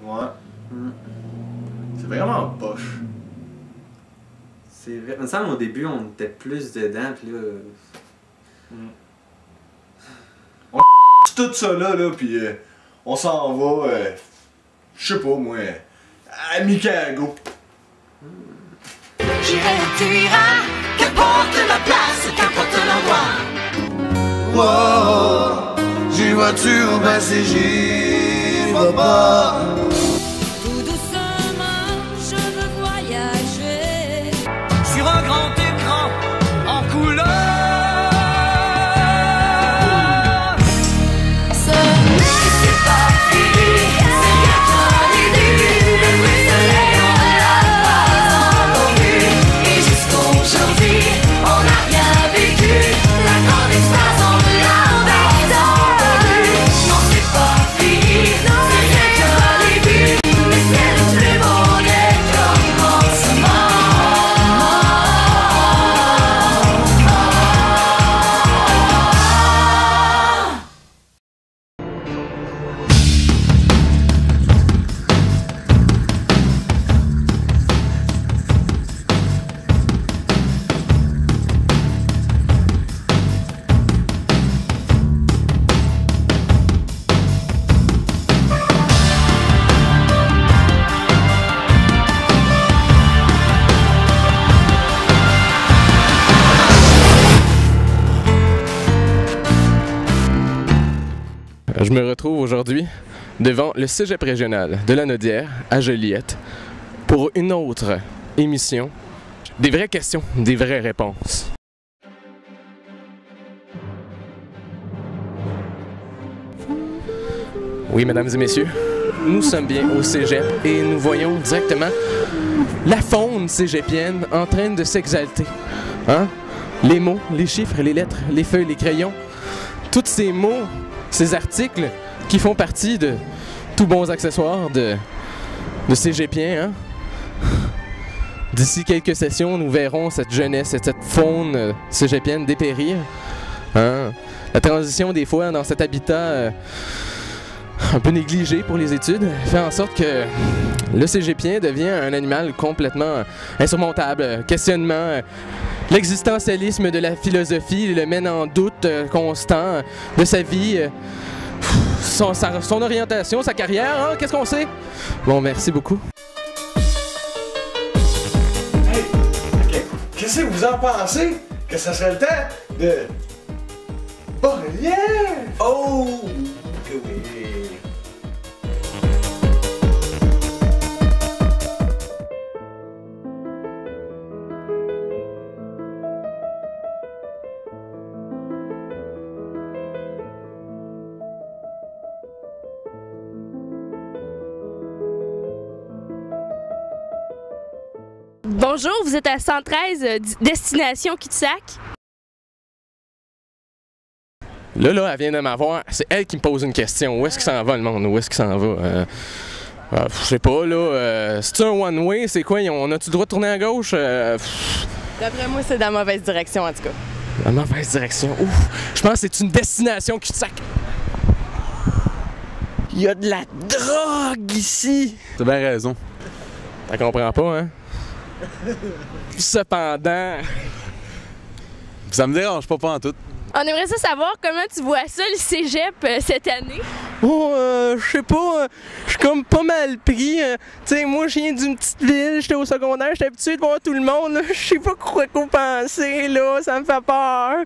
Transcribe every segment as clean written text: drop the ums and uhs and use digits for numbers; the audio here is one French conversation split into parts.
Ouais. C'est vraiment poche. C'est vrai. Il me semble au début, on était plus dedans, pis là. On tout ça là, pis on s'en va, je sais pas moi, à Chicago. J'irai où tu iras, qu'importe la place, qu'importe l'endroit. Wow, j'y vois-tu ou ben si j'y vois pas. Tout doucement, je veux voyager Sur un grand écran en couleur. Ce n'est pas fini, c'est bientôt les débuts. Le vrai soleil, on ne l'a pas encore vu. Et jusqu'aujourd'hui, on n'a rien vécu. La grande expansion de l'envers. Non, c'est pas fini, c'est bientôt les débuts. Mais c'est le plus beau des commencements. Je me retrouve aujourd'hui devant le Cégep régional de la Naudière à Joliette pour une autre émission. Des vraies questions, des vraies réponses. Oui, mesdames et messieurs, nous sommes bien au Cégep et nous voyons directement la faune cégepienne en train de s'exalter. Hein? Les mots, les chiffres, les lettres, les feuilles, les crayons, tous ces mots, ces articles qui font partie de tous bons accessoires de cégepiens. Hein? D'ici quelques sessions, nous verrons cette jeunesse et cette faune cégepienne dépérir. Hein? La transition des fois dans cet habitat un peu négligé pour les études fait en sorte que le cégepien devient un animal complètement insurmontable. Questionnement, l'existentialisme de la philosophie le mène en doute constant de sa vie, son orientation, sa carrière. Hein? Qu'est-ce qu'on sait? Bon, merci beaucoup. Hey, qu'est-ce que vous en pensez? Que ça serait le temps de... Borélien! Oh! Que oui! Bonjour, vous êtes à 113, destination Cul-de-sac. Là, elle vient de m'avoir. C'est elle qui me pose une question. Où est-ce qu'il s'en va, le monde? Où est-ce qu'il s'en va? Je sais pas, là. C'est-tu un one-way? C'est quoi? On a-tu le droit de tourner à gauche? D'après moi, c'est dans la mauvaise direction, en tout cas. La mauvaise direction. Ouf! Je pense que c'est une destination cul-de-sac. Il y a de la drogue ici! T'as bien raison. T'en comprends pas, hein? Cependant... Ça me dérange pas en tout. On aimerait ça savoir comment tu vois ça, le cégep, cette année. Oh, je sais pas, je suis comme pas mal pris. Tu sais, moi, je viens d'une petite ville, j'étais au secondaire, j'étais habitué de voir tout le monde. Je sais pas quoi penser, là, ça me fait peur.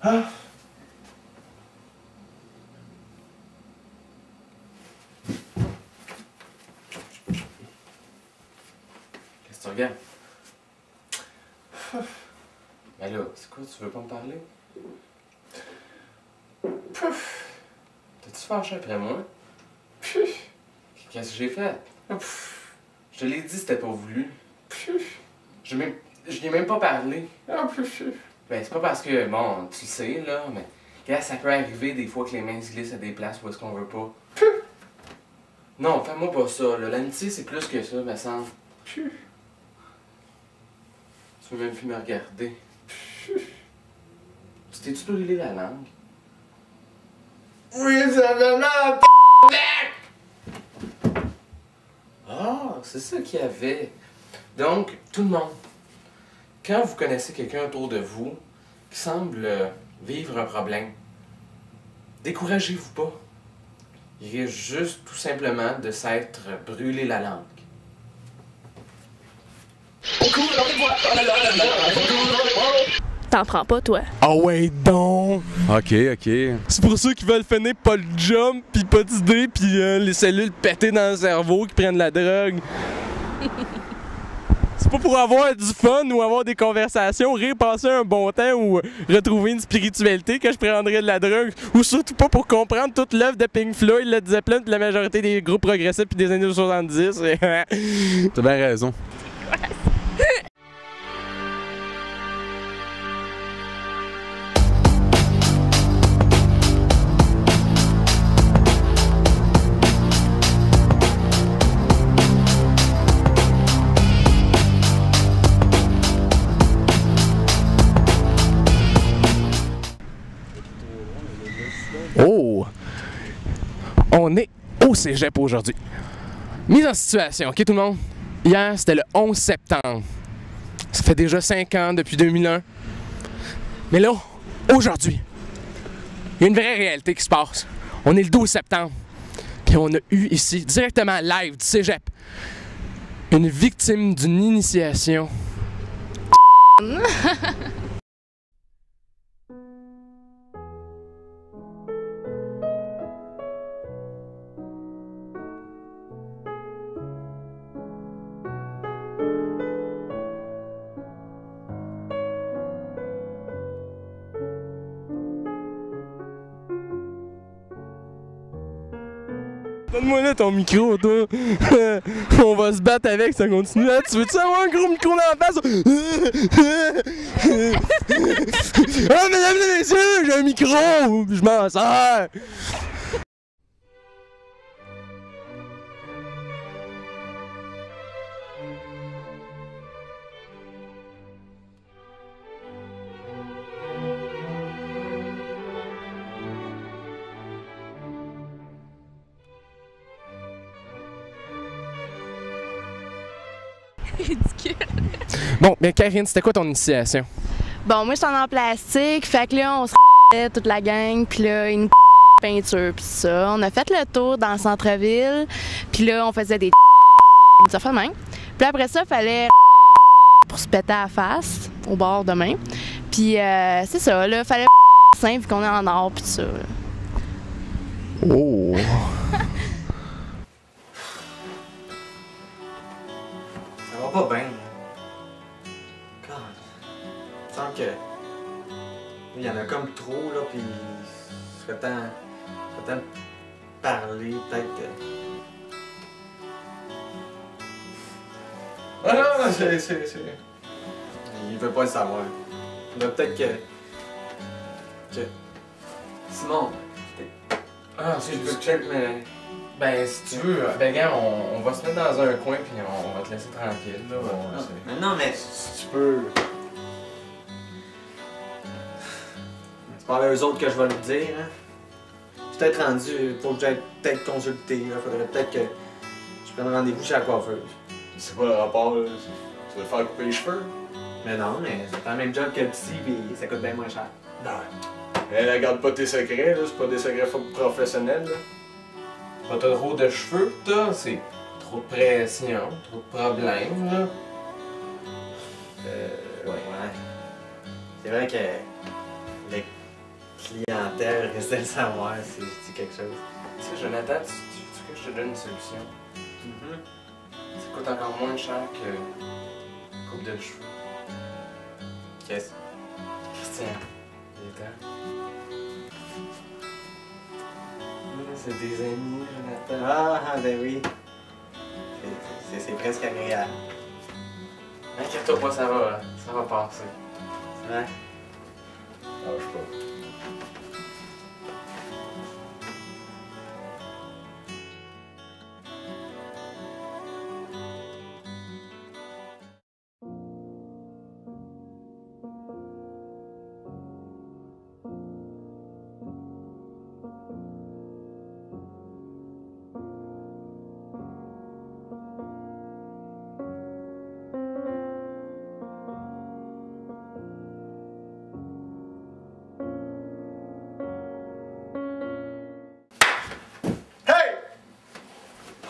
Ah! Qu'est-ce que tu regardes? Ben là, c'est quoi, tu veux pas me parler? T'es-tu fâché après moi? Qu'est-ce que j'ai fait? Je te l'ai dit, c'était pas voulu. J'ai même Je n'ai même pas parlé. Ah, plus. Ben, c'est pas parce que, bon, tu le sais, là, mais regarde, ça peut arriver des fois que les mains se glissent à des places où est-ce qu'on veut pas. Non, fais-moi pas ça, là. L'amitié, c'est plus que ça, me semble. Tu veux même plus me regarder. Tu t'es-tu brûlé la langue? Oui, ça va mal, Ah, c'est ça qu'il y avait. Donc, tout le monde, quand vous connaissez quelqu'un autour de vous qui semble vivre un problème, découragez-vous pas. Il risque juste tout simplement de s'être brûlé la langue. T'en prends pas, toi? Ah ouais, donc! Ok. C'est pour ceux qui veulent finir pas le jump, pis pas d'idée, pis les cellules pétées dans le cerveau, qui prennent la drogue. C'est pas pour avoir du fun ou avoir des conversations, rire, passer un bon temps ou retrouver une spiritualité que je prendrais de la drogue. Ou surtout pas pour comprendre toute l'œuvre de Pink Floyd, Led Zeppelin pis la majorité des groupes progressifs pis des années 70. T'as bien raison. Oh! On est au cégep aujourd'hui. Mise en situation, ok tout le monde? Hier, c'était le 11 septembre. Ça fait déjà 5 ans depuis 2001. Mais là, aujourd'hui, il y a une vraie réalité qui se passe. On est le 12 septembre. Puis on a eu ici, directement live du cégep, une victime d'une initiation. Donne-moi là ton micro, toi. On va se battre avec, ça continue. Hein? Tu veux-tu avoir un gros micro dans la face? Ah, mesdames et messieurs, j'ai un micro! Je m'en sers! Ridicule. Bon, bien Karine, c'était quoi ton initiation? Bon, moi, je suis en plastique, fait que là, on se toute la gang, puis là, une peinture, puis ça. On a fait le tour dans le centre-ville, puis là, on faisait des affaires de même. Puis après ça, il fallait pour se péter à la face, au bord de main. Puis c'est ça, là, fallait simple, vu qu'on est en or, puis ça. Oh! Ça va pas bien. God. Il me semble que. Il y en a comme trop, là, pis. Ce serait temps de parler, peut-être que. Ah non, c'est. Il veut pas le savoir. Il veut peut-être que. Simon, Ah, si je peux check, mais. Ben, si tu veux, ben, gars, on va se mettre dans un coin puis on va te laisser tranquille, là. non, mais. Si tu peux. C'est pas à eux autres que je vais le dire, hein. Je suis peut-être rendu. Faut que j'aille peut-être consulter, là. Faudrait peut-être que je prenne rendez-vous chez la coiffeuse. C'est pas le rapport, là. Tu vas te faire couper les cheveux? Mais non, mais c'est pas le même job que d'ici, pis ça coûte bien moins cher. Non. Elle garde pas tes secrets, là. C'est pas des secrets professionnels, là. Pas trop de cheveux que t'as, c'est trop de pression, trop de problèmes, là. Ouais. C'est vrai que la clientèle risque de le savoir si je dis quelque chose. Tu sais, Jonathan, tu veux que je te donne une solution? Ça coûte encore moins cher que une coupe de cheveux. Qu'est-ce? Christian, il est temps. C'est des amis, Jonathan. Ah, ben oui. C'est presque agréable. Inquiète-toi pas, ça va passer. Ouais. Lâche pas.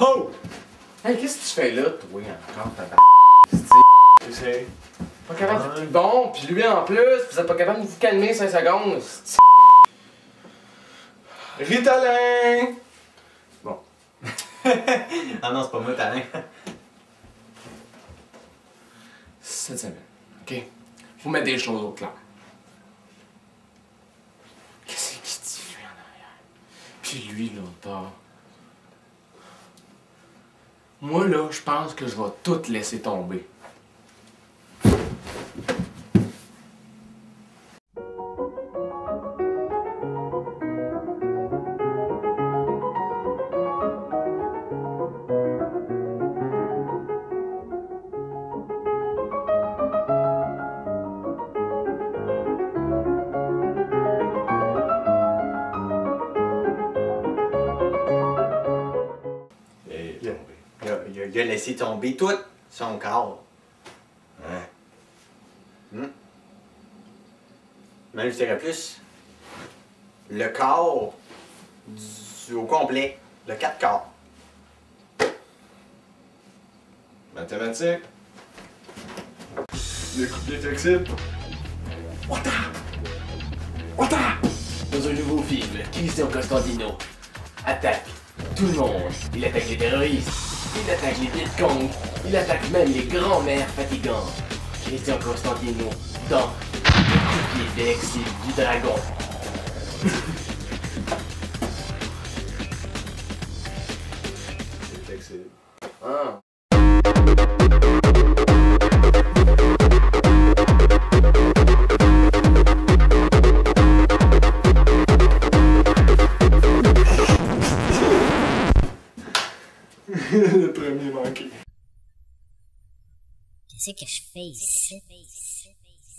Oh! Hey, qu'est-ce que tu fais là, toi, encore, ta J'essaie. Pas capable de... Bon, pis lui en plus, vous êtes pas capable de vous calmer 5 secondes. Ritalin! Bon. Ah non, c'est pas moi, talent. Cette semaine, OK? Faut mettre des choses au clair. Qu'est-ce qu'il dit, lui, en arrière? Puis lui, là, bas. Moi, là, je pense que je vais tout laisser tomber. Il a laissé tomber tout son corps. Hein? Mais je dirais plus le corps au complet. Le 4 quarts. Mathématiques. Le couplet flexible. Wata! Dans un nouveau film, Christian Costantino attaque tout le monde. Il attaque les terroristes, il attaque les Vietcong, il attaque même les grands-mères fatigantes. Christian Costantino dans le couplet flexible du dragon. C'est flexible. Ah. Le premier manqué. Qu'est-ce que je fais ici?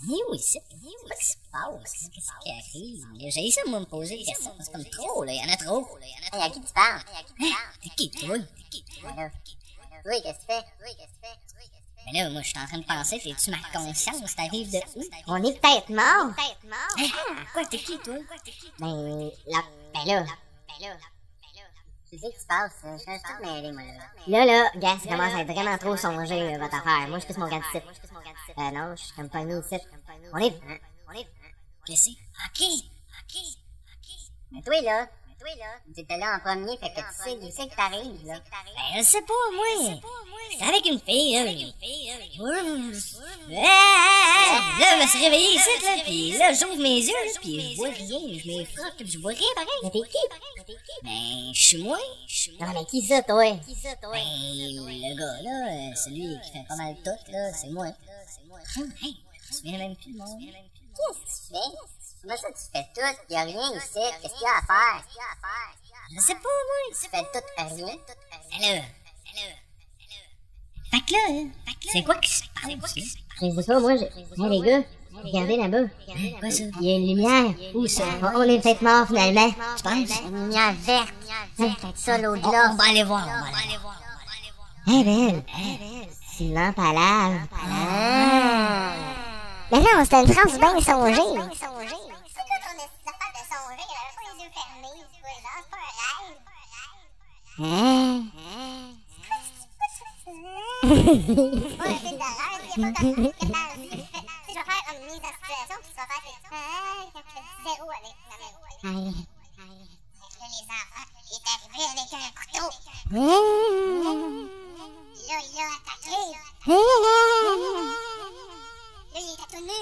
On est où ici? Qu'est-ce qui se passe? Qu'est-ce qui arrive? J'ai essayé de me poser des questions, c'est comme trop, là. Y'en a trop. Hey, à qui tu parles? T'es qui, toi? Oui, qu'est-ce que tu fais? Mais là, moi, je suis en train de penser, t'es-tu ma conscience? T'arrives de où? On est peut-être mort. Quoi, t'es qui, toi? Ben là. Tu sais ce qui se passe? Je suis tout mêlé, moi, là. Là, gars, ça commence à être vraiment trop songé, votre affaire. Moi, je pisse mon gars d'ici. Non, je suis comme pas mis ici. On est... Qu'est-ce que c'est? OK. Mais toi, là, t'étais là en premier, fait que tu sais d'où c'est que t'arrives, là. Ben, je sais pas, moi. C'est avec une fille, là. Là, je me suis réveillé ici, là, pis là, j'ouvre mes yeux, là, pis je vois rien. Je me frotte, pis je vois rien, pareil. Mais t'es qui? Ben, je suis moi. Non, mais qui ça, toi? Ben, le gars, là, celui qui fait pas mal tout, là, c'est moi. Hey, je me souviens même plus de mon... Qu'est-ce que tu fais? Comment ça, tu fais tout? Y'a rien ici. Qu'est-ce qu'il y a à faire? Je sais pas, moi. Tu fais tout rien. Alors. Fait que là, c'est quoi qui se passe, là? Je sais pas, moi, hey, les gars, regardez là-bas. Quoi ça? Il y a une lumière. Où ça? On est peut-être mort, finalement. Tu penses? Une lumière verte. Peut-être ça, l'au-delà. On va aller voir. Eh ben, c'est une lampe à lave. Mais non, c'était une France bien songée. C'est quoi ton affaire de songer? Elle avait pas les yeux fermés. C'est pas un rêve. C'est pas un film d'horreur. Il y a pas comme... Je vais faire une mise en situation, puis tu vas faire zéro avec. Les enfants, il est arrivé avec un couteau. Là, il l'a attaqué. Là, il était tout nu.